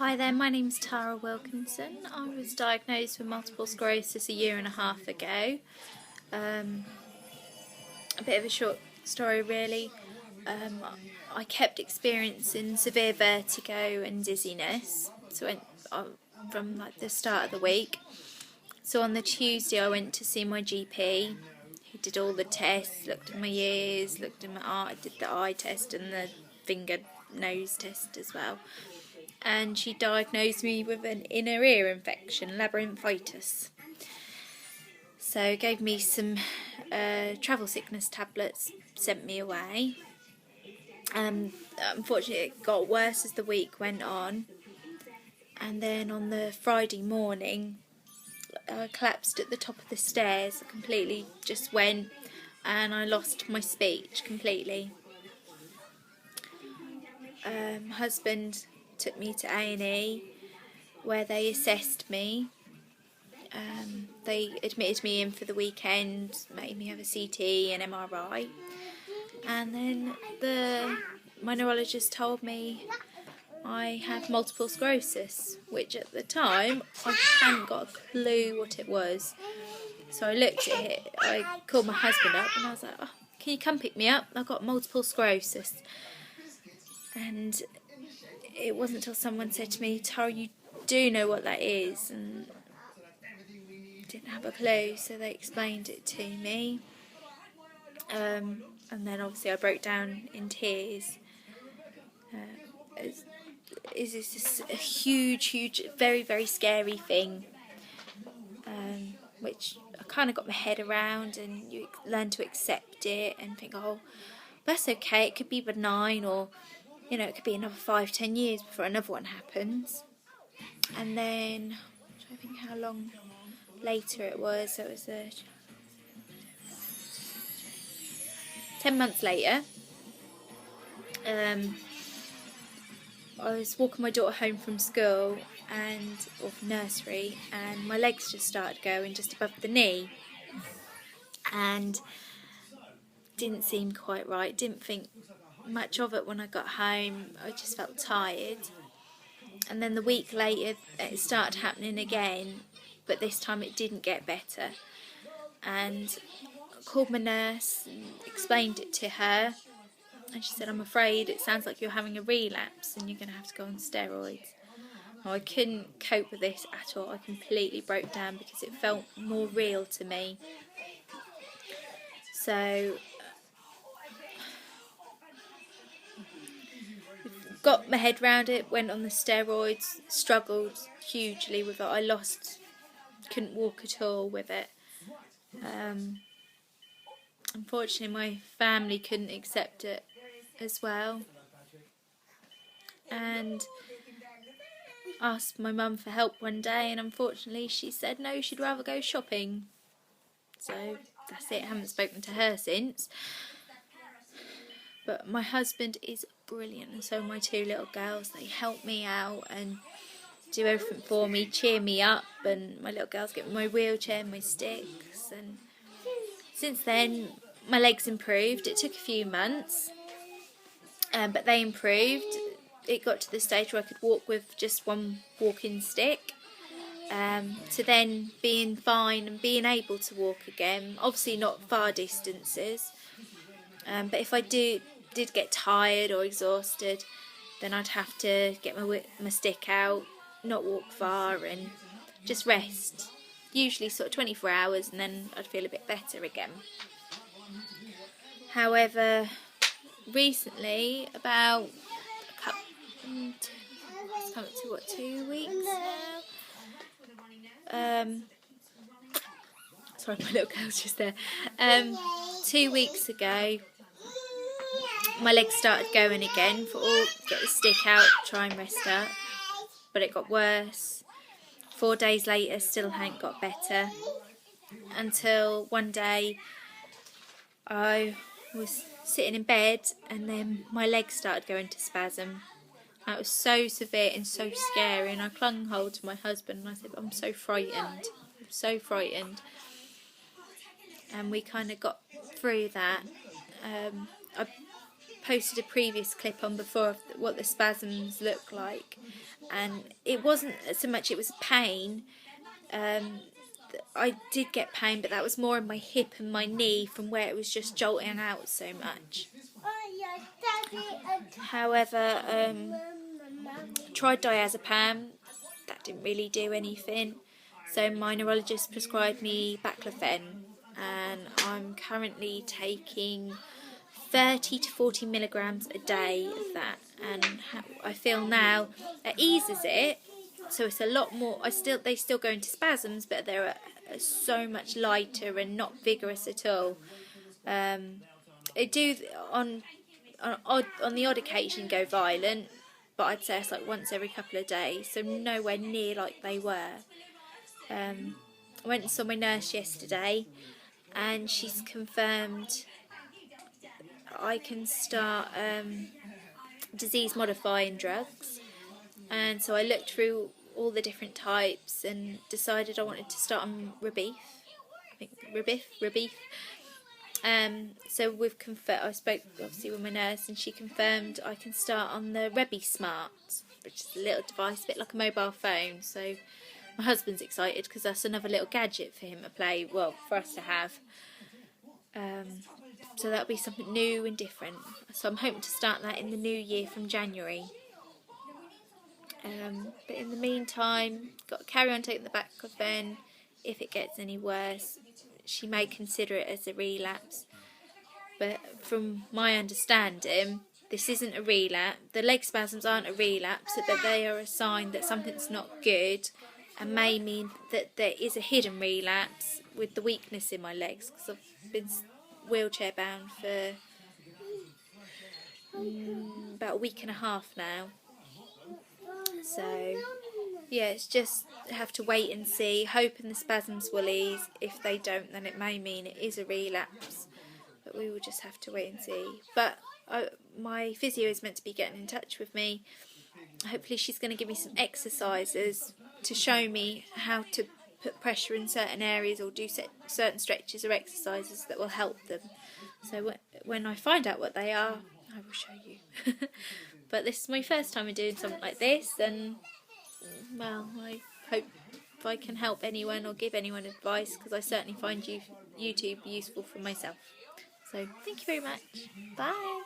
Hi there, my name's Tara Wilkinson. I was diagnosed with multiple sclerosis a year and a half ago. A bit of a short story really. I kept experiencing severe vertigo and dizziness from like the start of the week. So on the Tuesday I went to see my GP, who did all the tests, looked at my ears, looked at my eye, did the eye test and the finger nose test as well. And she diagnosed me with an inner ear infection, labyrinthitis. So gave me some travel sickness tablets, sent me away. Unfortunately it got worse as the week went on, and then on the Friday morning I collapsed at the top of the stairs. I completely just went and I lost my speech completely. My husband took me to A&E where they assessed me. They admitted me in for the weekend, made me have a CT and MRI, and then my neurologist told me I have multiple sclerosis, which at the time I hadn't got a clue what it was. So I looked at it, I called my husband up and I was like, "Oh, can you come pick me up? I've got multiple sclerosis." And it wasn't until someone said to me, "Tara, you do know what that is?" And didn't have a clue, so they explained it to me. And then obviously I broke down in tears. It's just a huge, very, very scary thing, which I kind of got my head around, and you learn to accept it and think, oh, that's okay, it could be benign, or it could be another 5-10 years before another one happens. And then I'm trying to think how long later it was. So it was 10 months later. I was walking my daughter home from school or from nursery, and my legs just started going just above the knee, and didn't seem quite right. Didn't think much of it when I got home. I just felt tired. And then the week later it started happening again, but this time it didn't get better. And I called my nurse and explained it to her, and she said, "I'm afraid it sounds like you're having a relapse and you're going to have to go on steroids." Well, I couldn't cope with this at all. I completely broke down because it felt more real to me. So got my head round it, went on the steroids, struggled hugely with it. Couldn't walk at all with it. Unfortunately my family couldn't accept it as well, and asked my mum for help one day, and unfortunately she said no, she'd rather go shopping. So that's it, I haven't spoken to her since. But my husband is brilliant, and so are my two little girls. They help me out and do everything for me, cheer me up, and my little girls get me my wheelchair and my sticks. And since then my legs improved. It took a few months, but they improved. It got to the stage where I could walk with just one walking stick, to then being fine and being able to walk again. Obviously not far distances, but if I did get tired or exhausted, then I'd have to get my stick out, not walk far, and just rest. Usually sort of 24 hours, and then I'd feel a bit better again. However, recently, about a couple, it's come up to 2 weeks now. Sorry, my little girl's just there. 2 weeks ago, my legs started going again. Get the stick out, try and rest up, but it got worse. 4 days later, still hadn't got better, until one day I was sitting in bed and then my legs started going to spasm. And it was so severe and so scary, and I clung hold to my husband and I said, "I'm so frightened, I'm so frightened." And we kind of got through that. I posted a previous clip on before of what the spasms look like, and it wasn't so much it was pain. I did get pain, but that was more in my hip and my knee from where it was just jolting out so much. However, tried diazepam, that didn't really do anything, so my neurologist prescribed me baclofen, and I'm currently taking 30 to 40 milligrams a day of that, and I feel now it eases it, so it's a lot more. They still go into spasms, but they're so much lighter and not vigorous at all. They do on the odd occasion go violent, but I'd say it's like once every couple of days, so nowhere near like they were. I went and saw my nurse yesterday, and she's confirmed I can start disease modifying drugs, and so I looked through all the different types and decided I wanted to start on Rebif. So I spoke obviously with my nurse, and she confirmed I can start on the Rebi Smart, which is a little device, a bit like a mobile phone. So my husband's excited because that's another little gadget for him to play, well, for us to have. So that'll be something new and different. So I'm hoping to start that in the new year from January. But in the meantime, got to carry on taking the baclofen. If it gets any worse, she may consider it as a relapse. But from my understanding, this isn't a relapse. The leg spasms aren't a relapse, but they are a sign that something's not good, and may mean that there is a hidden relapse with the weakness in my legs, because I've been wheelchair bound for about a week and a half now. So yeah, it's just have to wait and see, hoping the spasms will ease. If they don't, then it may mean it is a relapse, but we will just have to wait and see. But my physio is meant to be getting in touch with me. Hopefully she's going to give me some exercises to show me how to put pressure in certain areas, or do certain stretches or exercises that will help them. So when I find out what they are, I will show you. But this is my first time in doing something like this, and well, I hope if I can help anyone or give anyone advice, because I certainly find YouTube useful for myself. So thank you very much. Bye.